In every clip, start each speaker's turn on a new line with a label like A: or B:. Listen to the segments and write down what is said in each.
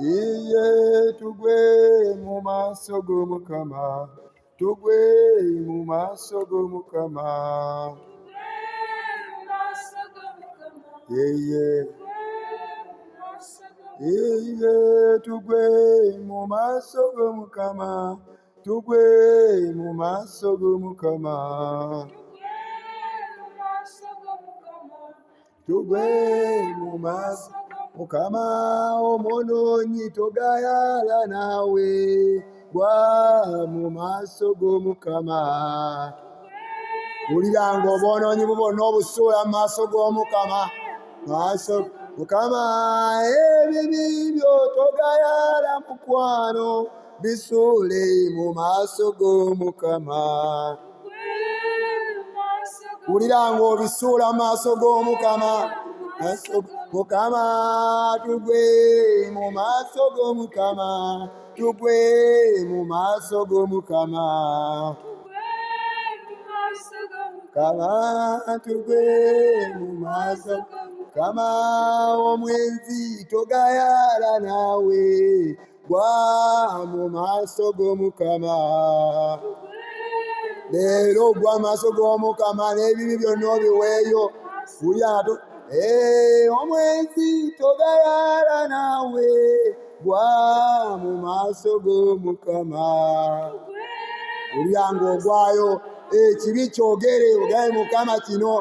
A: iye tugwe mu maaso g'Omukama, tugwe mu maaso g'Omukama, iye tugwe mu maaso g'Omukama, tugwe mu maaso g'Omukama, tugwe mu maaso. Mukama omwonoonyi togayala naawe, gwa mu maaso g'Omukama. Wulira ng'obwonoonyi bubona obusuula mu maaso g'Omukama. Mukama ebibi byo togayala mukwano, bisuule mu maaso g'Omukama. Wulira ng'obisuula mu maaso g'Omukama. Mukama tugwe mu maaso g'Omukama, tugwe mu maaso g'Omukama, Mukama tugwe mu maaso. Mukama omwenzi togayala naawe, gwa mu maaso g'Omukama. Leero gwa mu maaso g'Omukama n'ebibi byonna obiweeyo. Omwenzi togayala naawe, gwa mu maaso g'Omukama. Wulira ng'ogwayo ekibi kyogere ogaye Mukama kino.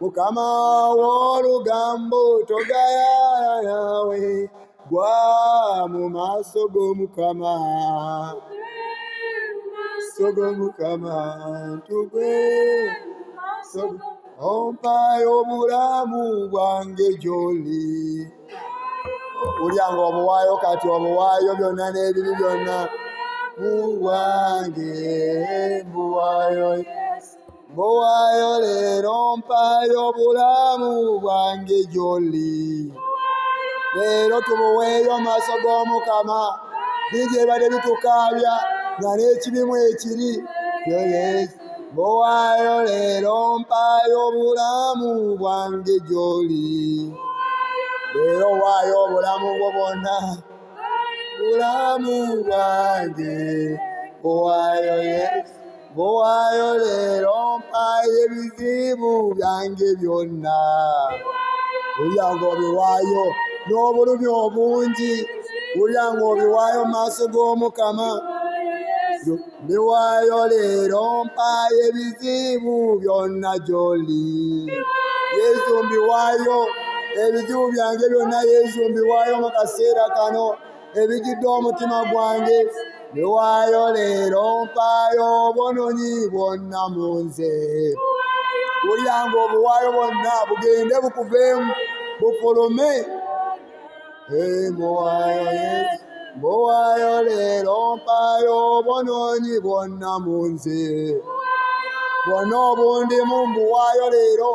A: Mukama w'olugambo togayala naawe, gwa mu maaso g'Omukama. Tugwe ompayo obulamu bwange gy'oli. Wulya ng'obuwaayo kati, obuwaayo byonna n'ebibi byonna bwange, mbuwaayo leero, mpayo obulamu bwange gy'oli. Leero tubuweeyo mu maaso g'Omukama. Bingi ebadde bitukaabya nga n'ekibimu ekiri, mbuwaayo leero, mpayo obulamu bwange gy'oli. Leero waayo obulamu bwo bwonna, bulamu bwange mbuwaayo Yesu. Mbuwaayo leero, mpayo ebizibu byange byonna. Wulya ng'obiwaayo n'obulumi obungi, wulya ng'obiwaayo mu maaso g'Omukama. Mbiwaayo leero, mpayo ebizibu byonna gy'oli. Yesu mbiwaayo ebizibu byange byonna, Yesu mbiwaayo mu kaseera kano. Ebijjudde omutima gwange mbiwaayo leero, mpayo obwonoonyi bwonna mu nze. Wulira ng'obuwaayo bwonna bugende bukuveemu, bufulume. Mbuwaayo Yesu, mbuwaayo leero, mpayo obwonoonyi bwonna mu nze. Bwonna obundimu mbuwaayo leero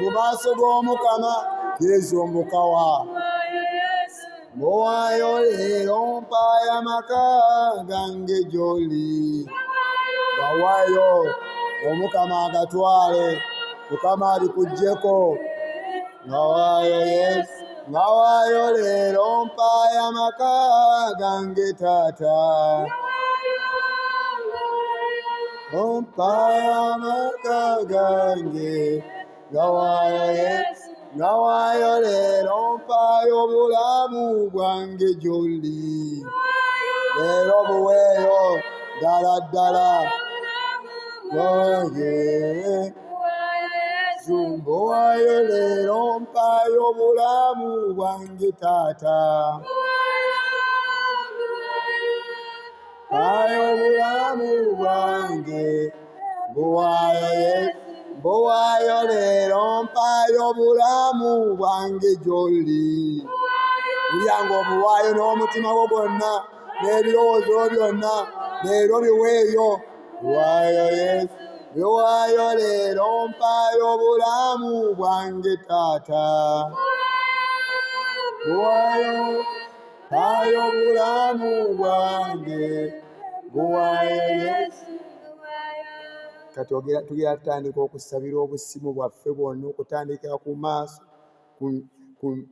A: mu maaso g'Omukama. Yesu mbukawa. Mbuwaayo leero, mpayo amaka gange gy'oli. Gawaayo Omukama agatwale, Mukama abikuggyeko. Gawaayo Yesu, gawaayo leero, mpayo amaka gange Taata. Mpayo amaka gange, gawaayo Yesu, gawaayo leero, mpayo obulamu bwange gy'oli. Leero buweeyo ddala ddala bwange. Mbuwaayo leero, mpayo obulamu bwange Taata. Mpayo obulamu bwange, mbuwaayo Yesu. Mbuwaayo leero, mpayo obulamu bwange gy'oli. Wulya ng'obuwaayo n'omutima gwo gwonna n'ebirowoozo byonna, leero biweeyo. Mbuwaayo Yesu, biwaayo leero, mpayo obulamu bwange Taata. Mbuwaayo, mpayo obulamu bwange, mbuwaayo Yesu. Kati tugera tutandika okusabira obusimu bwaffe bwonna, okutandikira ku maaso,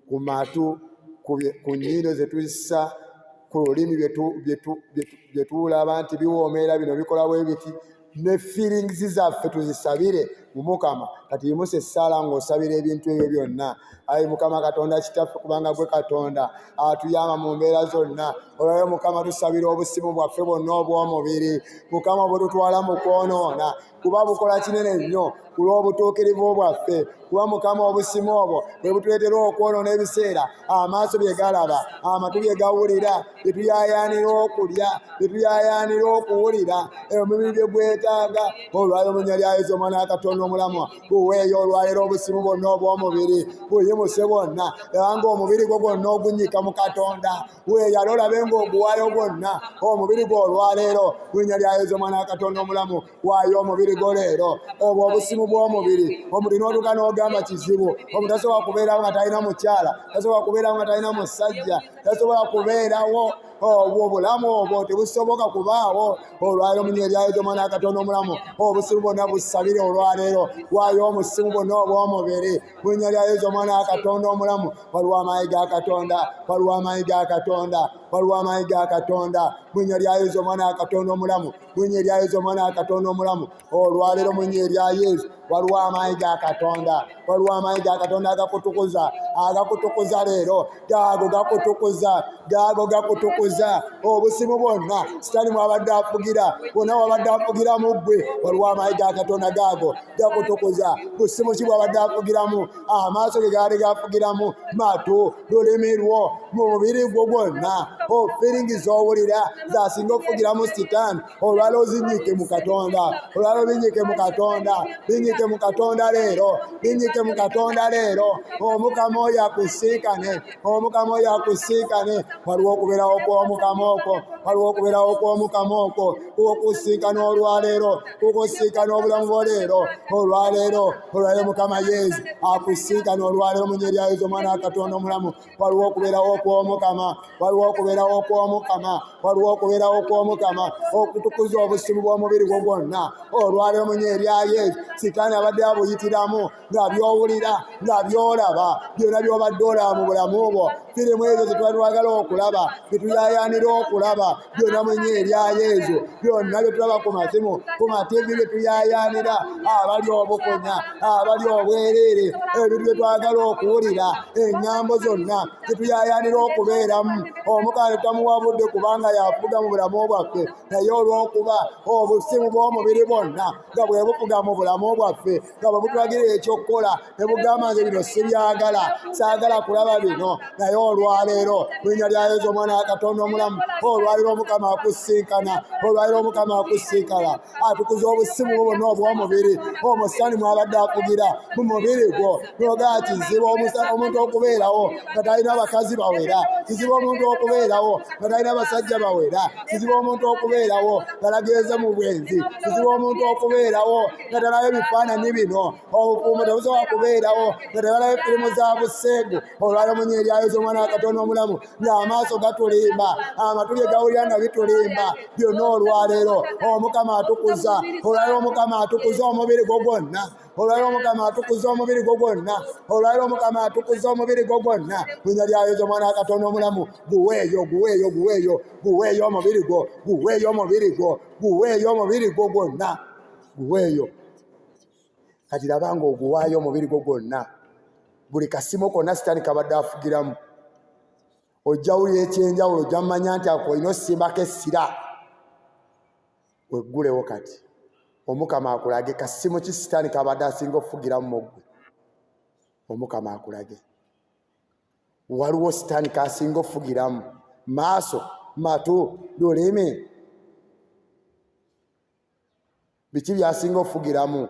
A: ku matu, ku ku nnyindo ze tuyisa, ku lulimi bye tulaba nti biwoomera bino bikola bwe biti, ne feelings zaffe tuzisabire mu Mukama. Kati yimusa essaala ng'osabira ebintu ebyo byonna. Ayi Mukama Katonda kitaffe, kubanga gwe Katonda atuyamba mu mbeera zonna. Olwayo Mukama tusabira obusimu bwaffe bwonna obw'omubiri. Mukama bwe tutwala mu kwonoona, kuba bukola kinene nnyo ku lw'obutuukirivu bwaffe. Kuba Mukama obusimu obwo bwe butuleetera okwonoona ebiseera amaaso bye galaba, amatu bye gawulira, bye tuyaayaanira okulya, bye tuyaayaanira okuwulira, omubiri bye gwetaaga. Olwayo mu nnya lya Yesu Omwana wa Katonda omulamu, buweeyo olwaleero obusimu bwonna obw'omubiri buyimuse bwonna, era ng'omubiri gwo gwonna ogunnyika mu Katonda. Weeyale olabe ng'oguwaayo gwonna omubiri gwo olwaleero mu nnya lya Yesu Omwana wa Katonda omulamu. Waayo omubiri gwo leero, obwo obusimu bw'omubiri. Omuntu n'otuuka n'ogamba kizibu, omuntu tasobola kubeerawo nga talina mukyala, tasobola kubeerawo nga talina musajja, tasobola kubeerawo, obwo obulamu obwo tebusoboka kubaawo. Olwaleero mu nnya lya Yesu Omwana wa Katonda omulamu, obusimu bwonna busabire olwaleero. Waayo omusimu bwonna obw'omubiri mu nnya lya Yesu Omwana wa Katonda omulamu. Waliwo amaanyi ga Katonda, waliwo amaanyi ga Katonda, waliwo amaanyi ga Katonda mu nnya lya Yesu Omwana wa Katonda omulamu, mu nnya lya Yesu Omwana wa Katonda omulamu. Olwaleero mu nnya lya Yesu waliwo amaanyi ga Katonda, waliwo amaanyi ga Katonda agakutukuza, agakutukuza leero, gaago gakutukuza, gaago gakutukuza. Obusimu bwonna Sitaani mwabadde afugira, bwonna wabadde afugira mu ggwe, waliwo amaanyi ga Katonda gaago gakutukuza. Busimu ki bwabadde afugiramu? Amaaso ge gaali gafugiramu, matu, lulimi lwo, mu mubiri gwo gwonna, feelingi z'owulira zasinga ofugiramu Sitaani. Olwaleero zinnyike mu Katonda, olwaleero binnyike mu Katonda, binnyike mu Katonda leero, binnyike mu Katonda leero. Omukama oyo akusiikane, Omukama oyo akusiikane. Waliwo okubeerawo kw'Omukama okwo, waliwo okubeerawo kw'Omukama okwo okusiikana olwaleero, okusiikana obulamu bwo leero. Olwaleero Mukama Yesu akusiikana olwaleero mu nnya lya Yesu Omwana wa Katonda omulamu. Waliwo okubeerawo kw'Omukama, waliwo okubeerawo kw'Omukama, waliwo okubeerawo kw'Omukama okutukuza obusimu bw'omubiri gwo gwonna. Olwaleero mu nnya lya Yesu Sitaani abadde abuyitiramu, nga by'owulira, nga by'olaba, byonna by'obadde olaba mu bulamu bwo, firimu ezo ze tuba twagala okulaba, bye tuyaayaanira okulaba, byonna mu nnya lya Yesu, byonna bye tulaba ku masimu, ku mativi bye tuyaayaanira, abali obukonya, abali obwereere, ebintu bye twagala okuwulira, engambo zonna ze tuyaayaanira okubeeramu. Omukama tutamuwabudde kubanga yafuga mu bulamu bwaffe, naye olw'okuba obusimu bw'omubiri bwonna nga bwe bufuga mu bulamu bwaffe, nga bwe butulagira ekyokukola, ne bugamba nze bino sibyagala, saagala kulaba bino. Naye olwaleero mu nnya lya Yesu Omwana wa Katonda omulamu, olwaleero Omukama akusiikana, olwaleero Omukama akusiikana, atukuza obusimu bwo bwonna obw'omubiri. Omusitaani mwabadde afugira mu mubiri gwo, nogaa kizibu omuntu okubeerawo nga talina bakazi bawera, kizibu omuntu okubeerawo nga talina basajja bawera, kizibu omuntu okubeerawo nga lageeze mu bwenzi, kizibu omuntu okubeerawo nga talaba ebifaananyi bino, obufumo tebusobola kubeerawo nga tebalaba firimu za buseegu. Olwaleero mu nnya lya Yesu Omwana wa Katonda omulamu, ng'amaaso gatulimba, amatu ge gawulira nga bitulimba, byonna olwaleero Omukama atukuza. Olwaleero Omukama atukuza omubiri gwo gwonna, olwaleero Omukama atukuza omubiri gwo gwonna, olwaleero Omukama atukuza omubiri gwo gwonna mu nnya lya Yesu Omwana wa Katonda omulamu. Guweeyo, guweeyo, guweeyo, guweeyo omubiri gwo, guweeyo omubiri gwo, guweeyo omubiri gwo gwonna, guweeyo. Kati laba ng'oguwaayo omubiri gwo gwonna, buli kasimu konna Sitaani kabadde afugiramu, ojja wulira ekyenjawulo, ojja mumanya nti olina osimbako essira. Weggulewo kati, Omukama akulage kasimu ki Sitaani kabadde asinga ofugiramu mu ggwe. Omukama akulage. Waliwo Sitaani kasinga ofugiramu: maaso, matu, lulimi. Biki byasinga ofugiramu?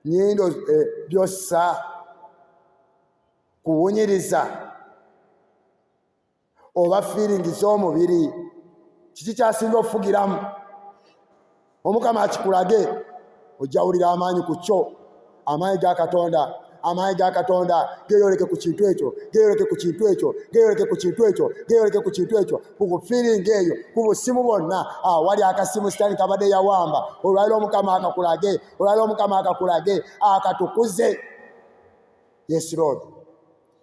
A: Nnyindo, byossa, kuwunyiriza, oba feelingi z'omubiri. Kiki kyasinga ofugiramu? Omukama akikulage, ojja wulira amaanyi ku kyo. Amaanyi ga Katonda, amaanyi ga Katonda geeyoleke ku kintu ekyo, geeyoleke ku kintu ekyo, geeyoleke ku kintu ekyo, geeyoleke ku kintu ekyo, ku feelingi eyo, ku busimu bwonna. Wali akasimu Sitaani kabadde yawamba, olwaleero Omukama akakulage, olwaleero Omukama akakulage, akatukuze. Yes Lord,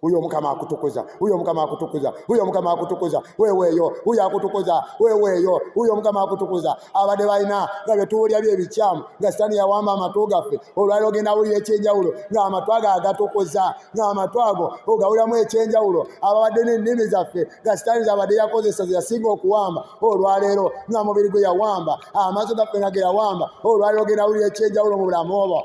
A: huyo Mukama akutukuza, huyo Mukama akutukuza, huyo Mukama akutukuza, weweyo huyo akutukuza, weweyo huyo Mukama akutukuza. Abadde balina nga bye tuwulya by'ebikyamu nga Sitaani yawamba amatu gaffe, olwaliro ogenda wulira ekyenjawulo ng'amatu ago agatukuza, ng'amatu ago ogawuliramu ekyenjawulo. Ababadde n'ennimi zaffe nga Sitaani zabadde yakozesa ze yasinga okuwamba, olwaleero nga mubiri gwe yawamba, amaaso gaffe nga ge yawamba, olwaleero ogenda wulira ekyenjawulo mu bulamu obwo.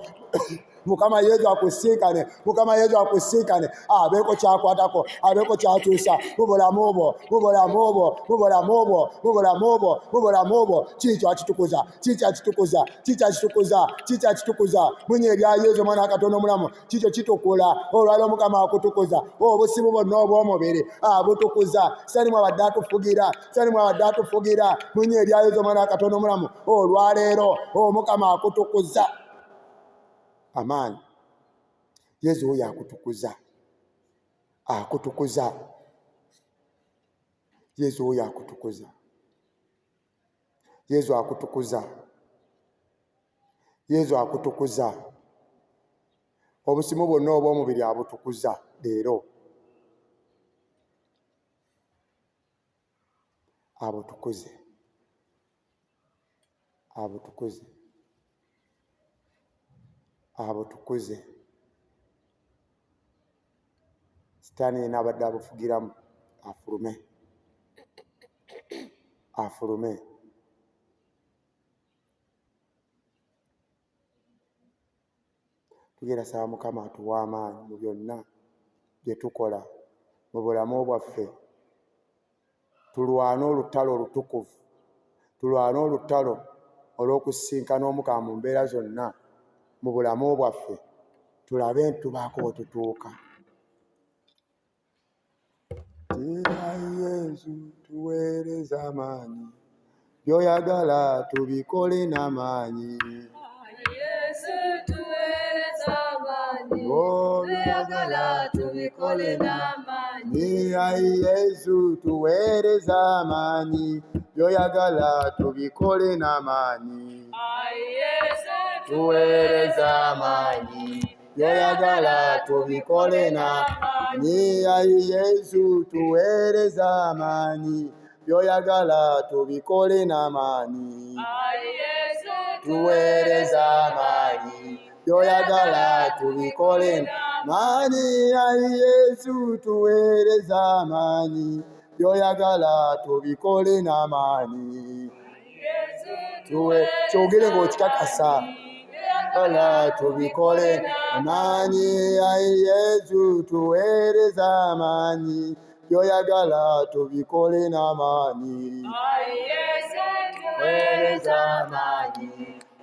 A: Mukama Yesu akusinkane, Mukama Yesu akusinkane, abeeko kyakwatako, abeeko kyatuusa mu bulamu obwo, mu bulamu obwo, mu bulamu obwo, mu bulamu obwo, mu bulamu obwo. Kiki akitukuza, kiki akitukuza, kiki akitukuza, kiki akitukuza. Munye ebya Yesu Omwana wa Katonda omulamu, kikyo kitukula. Olwaleero Mukama akutukuza, obusibu bwonna obw'omubiri abutukuza. Sitaani mwabadde atufugira, Sitaani mwabadde atufugira. Munye ebya Yesu Omwana wa Katonda omulamu, olwaleero Mukama akutukuza. Amaanyi. Yesu oyo akutukuza, akutukuza. Yesu oyo akutukuza, Yesu akutukuza, Yesu akutukuza. Obusimu bwonna obw'omubiri abutukuza leero, abutukuze, abutukuze, abutukuze. Sitaani yena abadde abufugiramu afulume, afulume. Tugenda saba Mukama atuwe amaanyi mu byonna bye tukola mu bulamu bwaffe. Tulwane olutalo olutukuvu, tulwane olutalo olw'okusinkana Omukama mu mbeera zonna mu bulamu bwaffe, tulabe ntubaako bwe tutuuka. Yesu tuweereza amaanyi, by'oyagala tubikole n'amaanyi.
B: Yesu tuweereza amaanyi, by'oyagala tubikole n'amaanyi.
A: Yesu tuweereza amaanyi, by'oyagala tubikole n'amaanyi.
B: Yesu
A: Tuweereza amaanyi, by'oyagala tubikole n'amaanyi. Yesu tuweereza amaanyi, by'oyagala tubikole n'amaanyi.
B: Yesu
A: Tuweereza amaanyi, by'oyagala tubikole n'amaanyi. Yesu tuweereza amaanyi, by'oyagala tubikole n'amaanyi. Kyogere ng'okikakasa. By'oyagala tubikole n'amaanyi. Yesu tuweereza amaanyi, by'oyagala tubikole n'amaanyi. Tuweereza amaanyi,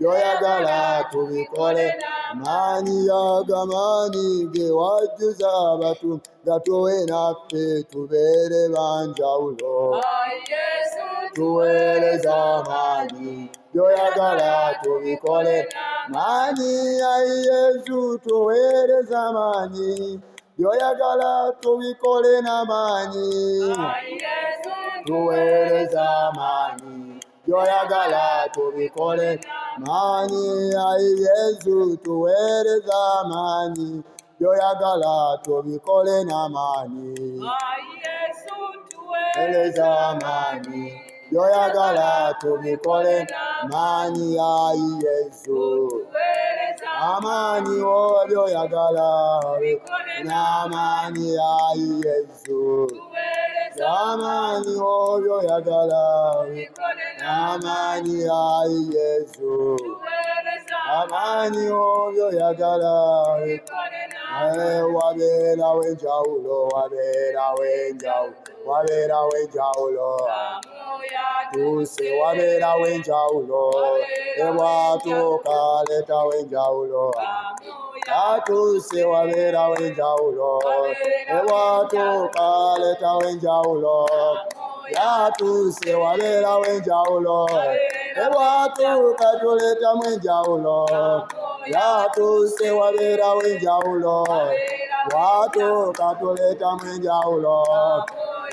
A: by'oyagala tubikole n'amaanyi. Agamaanyi ge wajjuza abatu gatuwe naffe tubeere banjawulo. Tuweereza amaanyi, by'oyagala tubikole n'amaanyi. Yesu tuweereza amaanyi, by'oyagala tubikole n'amaanyi. Tuweereza amaanyi, by'oyagala tubikole n'amaanyi. Yesu tuweereza amaanyi, by'oyagala tubikole n'amaanyi. Tuweereza amaanyi, by'oyagala tubikole n'amaanyi. Yesu amaanyi by'oyagala n'amaanyi. Yesu amaanyi by'oyagala n'amaanyi. Yesu amaanyi by'oyagala. Wabeerawo enjawulo, wabeerawo enjawulo, wabeerawo enjawulo. Tuuse wabeerawo enjawulo, ebwatuuka leetawo enjawulo. Yatuuse wabeerawo enjawulo, ebwatuuka leetawo enjawulo. Yatuuse wabeerawo enjawulo, ebwatuuka tuleetamu enjawulo. Yatuuse wabeerawo enjawulo, watuuka tuleetamu enjawulo.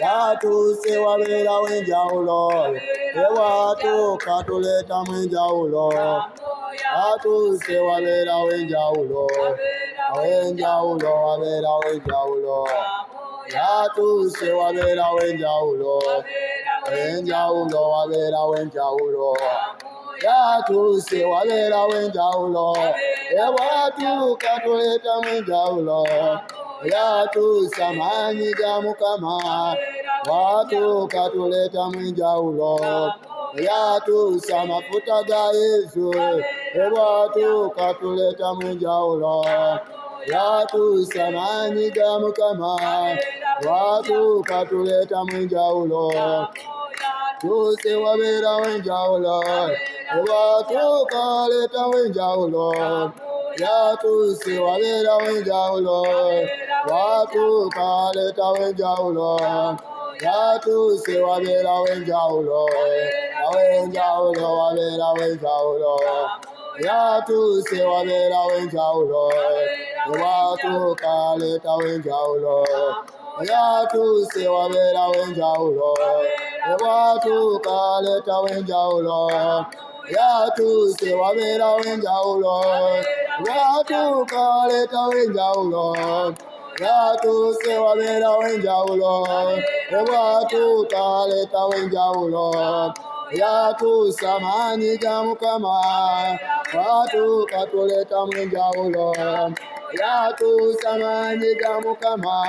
A: Yatuuse wabeerawo enjawulo, ewatuuka tuleetamu enjawulo. Yatuuse wabeerawo enjawulo, enjawulo wabeerawo enjawulo. yatuse wabera wenjawulo wabera wenjawulo yatuse wabera wenjawulo ewatuka tuleta mwenjawulo yatusa manyi ga Mukama watuka tuleta mwenjawulo yatusa mafuta ga Yesu ewatuka tuleta mwenjawulo yatusa manyi ga Mukama watuka tuleta mwenjawulo tuse wabera wenjawulo watuka leta wenjawulo yatuse wabera wenjawulo watuka leta wenjawulo yatuse wabera wenjawulo wabera wenjawulo yatuse wabera wenjawulo watuka leta wenjawulo yatuse wabera wenjawulo watuka leta wenjawulo yatuse wabera wenjawulo watuka leta wenjawulo yatuse wabera wenjawulo watuka leta wenjawulo yatusa manyi ga Mukama watuka tuleta mwenjawulo yatusa manyi ga Mukama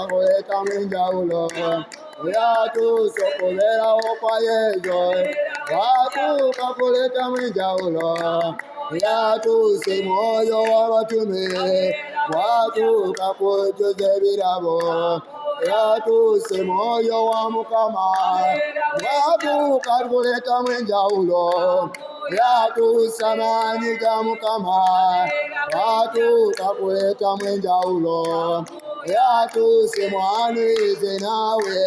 A: kuleta mwenjawulo yatusa okuberawo kwa Yesu watuka kuleta mwenjawulo yatuse mwoyo w'abatume watuka kujjuza ebirabo yatuse mwoyo wa Mukama watuka kuleta mwenjawulo yatusa manyi ga Mukama watuka kuleta mwenjawulo yatuse mwanwize nawe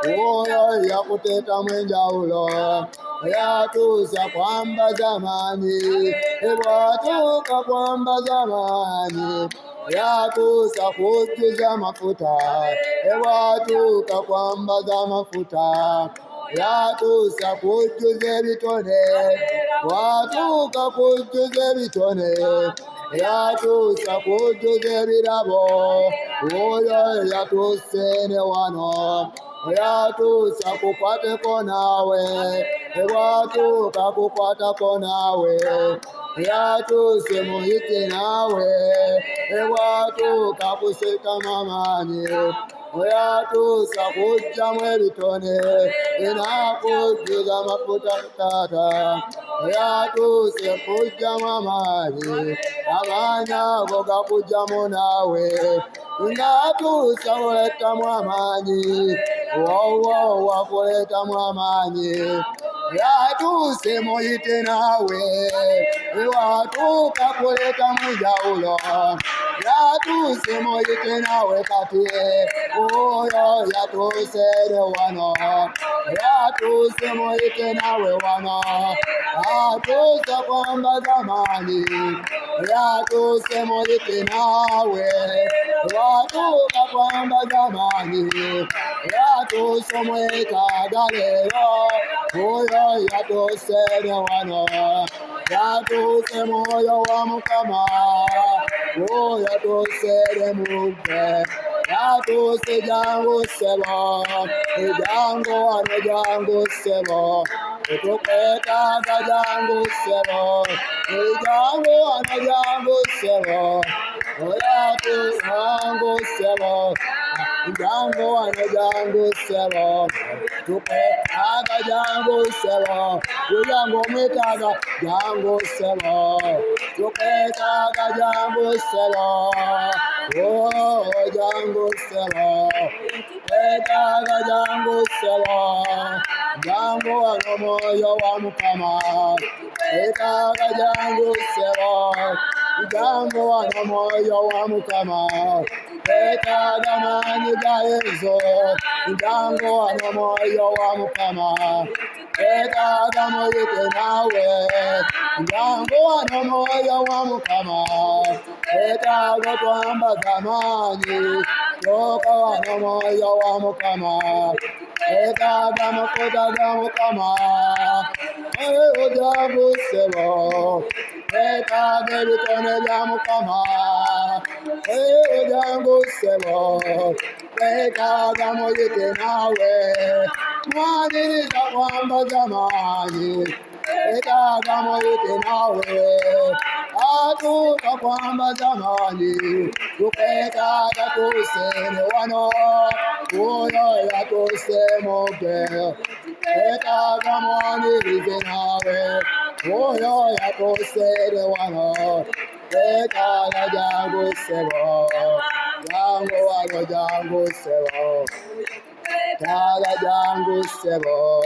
A: oyo yakuteta mwenjawulo yatusa kwambaza manyi watuka kwambaza manyi yatusa kujjuza mafuta watuka kwambaza mafuta yatusa kujjuza ebitone watuka kujjuza ebitone yatusa kujjuza ebirabo oyo yatuse ne wano yatusa kukwateko nawe watuka kukwatako nawe yatuse muhite nawe watuka kusekama manyi yatusa kujjamu ebitone nakujjuza mafuta tata yatuse kujjamu amaanyi ago gakujjamu nawe ngatusa kuletamu amaanyi wowo wakuletamu amaanyi yatuse muhite nawe watuka kuleta mwenjawulo yatuse muhite nawe kati oyo yatuse ne wano yatuse muhite nawe wano yatuse kwambaza manyi yatuse muhite nawe watuka kwambaza manyi yatuse mwetaga lero oyo yatuse ne wano yatuse mwoyo wa Mukama oyo yatuse ne mugwe yatuse jangu sebo jangu wano jangu sebo tukwetaga jangu sebo jangu wano jangu sebo yatuse jangu sebo jangu wano jangu sebo tukwetaga jangu sebo jangu mwetaga jangu sebo tukwetaga jangu sebo jangu sebo tukwetaga jangu sebo jangu wano mwoyo wa Mukama tukwetaga jangu sebo jangu wano mwoyo wa Mukama tukwetaga manyi ga Yesu jangu wano mwoyo wa Mukama tukwetaga muhite nawe jangu wano mwoyo wa Mukama tukwetaga kwambaza manyi toka wano mwoyo wa Mukama tukwetaga mafuta ga Mukama jangu sebo tukwetaga ebitone bya Mukama jangu sebo wetaaga muyite nawe mwaniriza kwamba zamani wetaaga muyite nawe atuka kwamba zamani tukwetaaga tusene wano uyo yatusemoke wetaaga mwanirize nawe uyo yatusene wano wetaaga jangu sebo jangu wano jangu sebo Taga jangu sebo,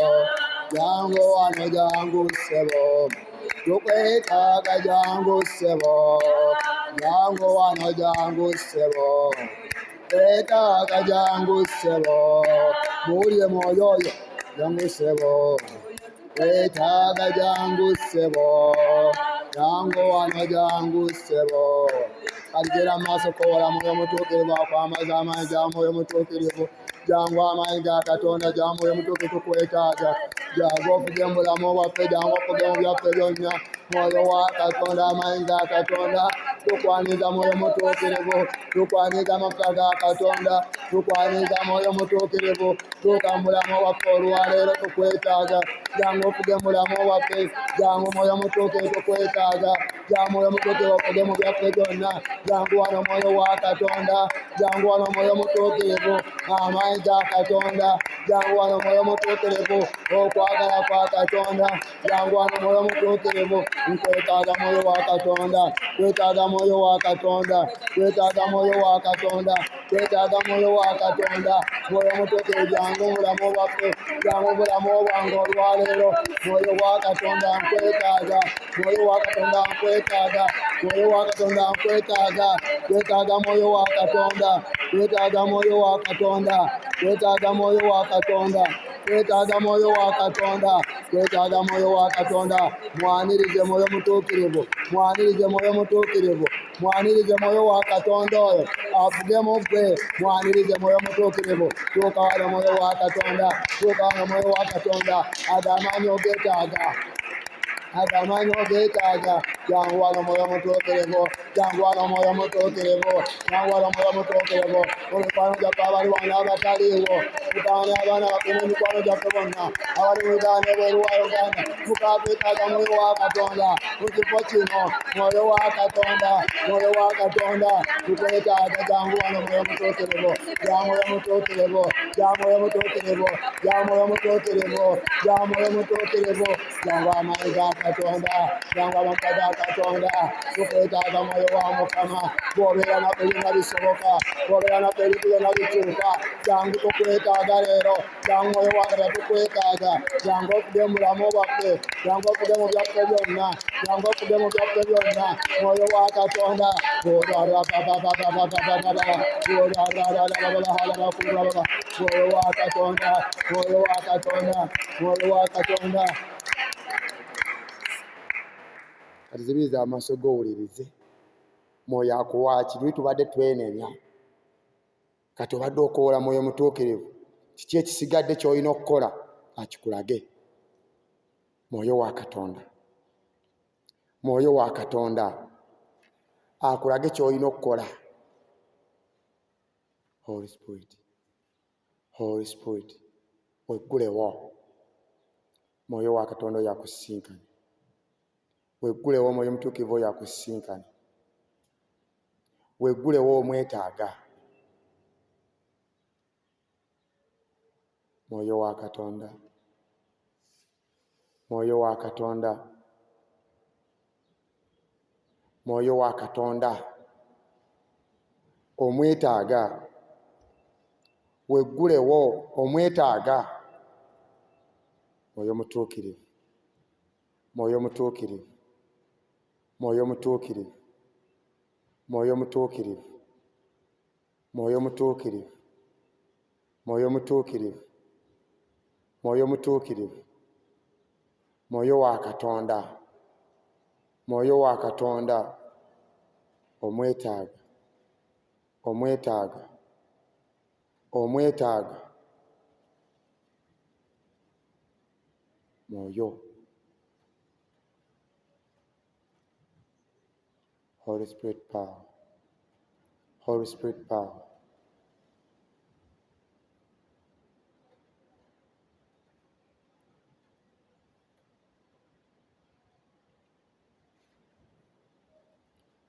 A: jangu wano jangu sebo. Tukwe taga jangu sebo, jangu wano jangu sebo. Taga jangu sebo, muriye moyoyo jangu sebo. Taga jangu sebo, jangu wano jangu sebo. Aligera maso kola moyo mutukirivu akwamaza amanja moyo mutukirivu jangu amanja katonda jangu mutuke tukwetaaga jangu okugembula mu waffe jangu okugemu byaffe byonna moyo wa katonda amanja katonda tukwaniza moyo mutukirivu tukwaniza amafuta ga katonda tukwaniza moyo mutukirivu tukambulamu waffe olwaleero tukwetaaga jangu okugembulamu waffe jangu moyo mutukirivu tukwetaaga jangu moyo mutukirivu okugemu byaffe byonna jangu wano moyo wa katonda jangu wano moyo mutukirivu amaanyi ga katonda jangu wano moyo mutukirivu okwagala kwa katonda jangu wano moyo mutukirivu nkwetaaga moyo wa katonda kwetaaga moyo wa katonda kwetaaga moyo wa katonda kwetaaga moyo wa katonda moyo mutukirivu jangu mulamu bwaffe jangu bulamu bwange olwaleero moyo wa katonda nkwetaaga moyo wa katonda nkwetaaga moyo wa katonda nkwetaaga kwetaaga moyo wa katonda kwetaaga moyo wa katonda kwetaaga moyo wa katonda kwetaaga moyo wa katonda kwetaaga moyo wa katonda mwanirize moyo mutuukirivu mwanirize moyo mutuukirivu mwanirize moyo wa katonda oyo afugemu gwe mwanirize moyo mutuukirivu tuuka wano moyo wa katonda tuuka wano moyo wa katonda agamanyi ogetaaga agamanyi ogetaaga jangu wano moyo mutuukirivu jangu wano moyo mutuukirivu jangu wano moyo mutuukirivu emikwano gyaffe abali wano abataliiwo mugane abaana bakume emikwano gyaffe bonna abali mu Uganda ebweru wa Uganda mukakwetaaga moyo wa katonda mu kifo kino moyo wa katonda moyo wa katonda tukwetaaga jangu wano moyo mutuukirivu jangu moyo mutuukirivu jangu moyo mutuukirivu jangu moyo mutuukirivu jangu moyo mutuukirivu jangu amaanyi ga katonda jangu amafuta ga katonda tukwetaaga moyo wa mukama bw'obeera naffe byonna bisoboka bw'obeera naffe ebintu byonna bikyuka jangu tukwetaaga leero jangu moyo wa katonda tukwetaaga jangu ofuge mu bulamu bwaffe jangu ofuge mu byaffe byonna jangu ofuge mu byaffe byonna moyo wa katonda moyo wa katonda moyo wa katonda moyo wa katonda kati zibiriza amaaso g'owulirize mwoyo akuwaaki luli tubadde twenenya kati obadde okowola mwoyo mutuukirivu kiki ekisigadde ky'olina okukola akikulage mwoyo wa katonda mwoyo wa katonda akulage ky'olina okukola Holy Spirit Holy Spirit weggulewo mwoyo wa katonda oyo akusisinkane weggulewo mwoyo mutuukirivu oyo akusisinkane weggulewo omwetaaga mwoyo wa katonda mwoyo wa katonda mwoyo wa katonda omwetaaga weggulewo omwetaaga mwoyo mutuukirivu mwoyo mutuukirivu mwoyo mutuukirivu mwoyo mutuukirivu mwoyo mutuukirivu mwoyo mutuukirivu mwoyo mutuukirivu mwoyo wa katonda mwoyo wa katonda omwetaaga omwetaaga omwetaaga mwoyo Holy Spirit power Holy Spirit power.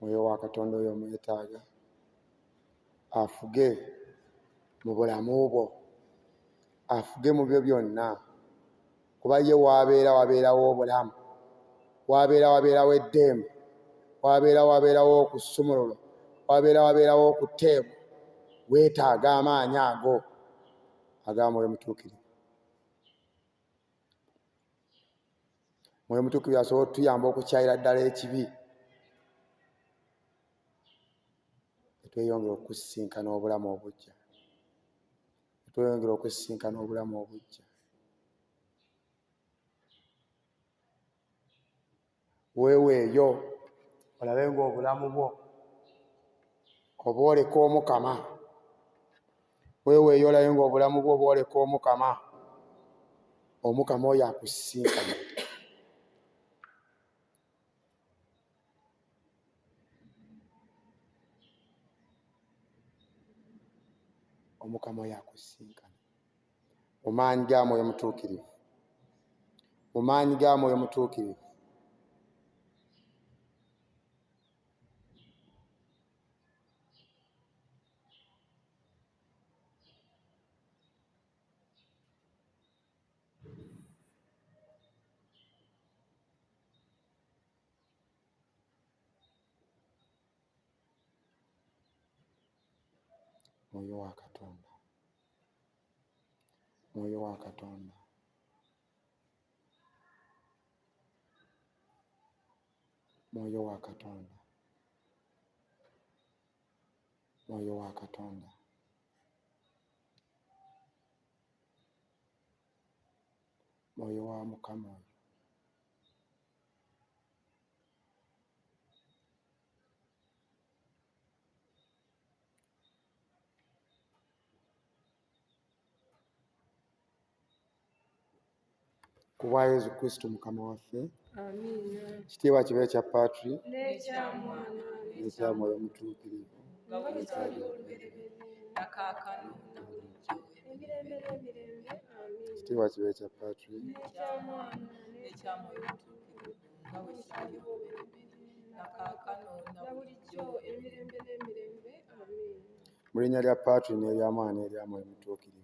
A: Mwoyo wa Katonda oyo mwetaaga afuge mu bulamu bwo, afuge mu byo byonna, kuba ye wabeerawo obulamu, wabeerawo eddembe, wabeerawo okusumululwa, wabeerawo okuteebwa. Weetaaga amaanyi ago aga Mwoyo Mutuukirivu. Mwoyo Mutuukirivu asobola otuyamba okukyayira ddala ekibi, tweyongera okusisinkana obulamu obujja, tweyongera okusisinkana obulamu obujja. Weeweeyo olabe ng'obulamu bwo obwoleka Omukama. Weeweeyo olabe ng'obulamu bwo obwoleka Omukama. Omukama oyo akusisinkana. Omukama oyo akusisinkana. Mu maanyi ga Mwoyo Mutuukirivu. Mu maanyi ga Mwoyo Mutuukirivu. Mwoyo wa Katonda. Mwoyo wa Katonda. Mwoyo wa Katonda. Mwoyo wa Katonda. Mwoyo wa Mukama oyo. Ku bwa Yesu Kristo Mukama waffe.
B: Amiina.
A: Ekitiibwa kibe ekya Patri
B: N'ekya Mwana
A: n'ekya Mwoyo Mutuukirivu.
B: nga bwe kitali olubereberye na kaakano na bulijjo emirembe n'emirembe. Amiina.
A: Ekitiibwa kibe ekya Patri
B: N'ekya Mwana n'ekya Mwoyo Mutuukirivu nga bwe kitali olubereberye na kaakano na bulijjo emirembe n'emirembe. Amiina.
A: mu linnya lya Patri n'erya Mwana n'erya Mwoyo Mutuukirivu.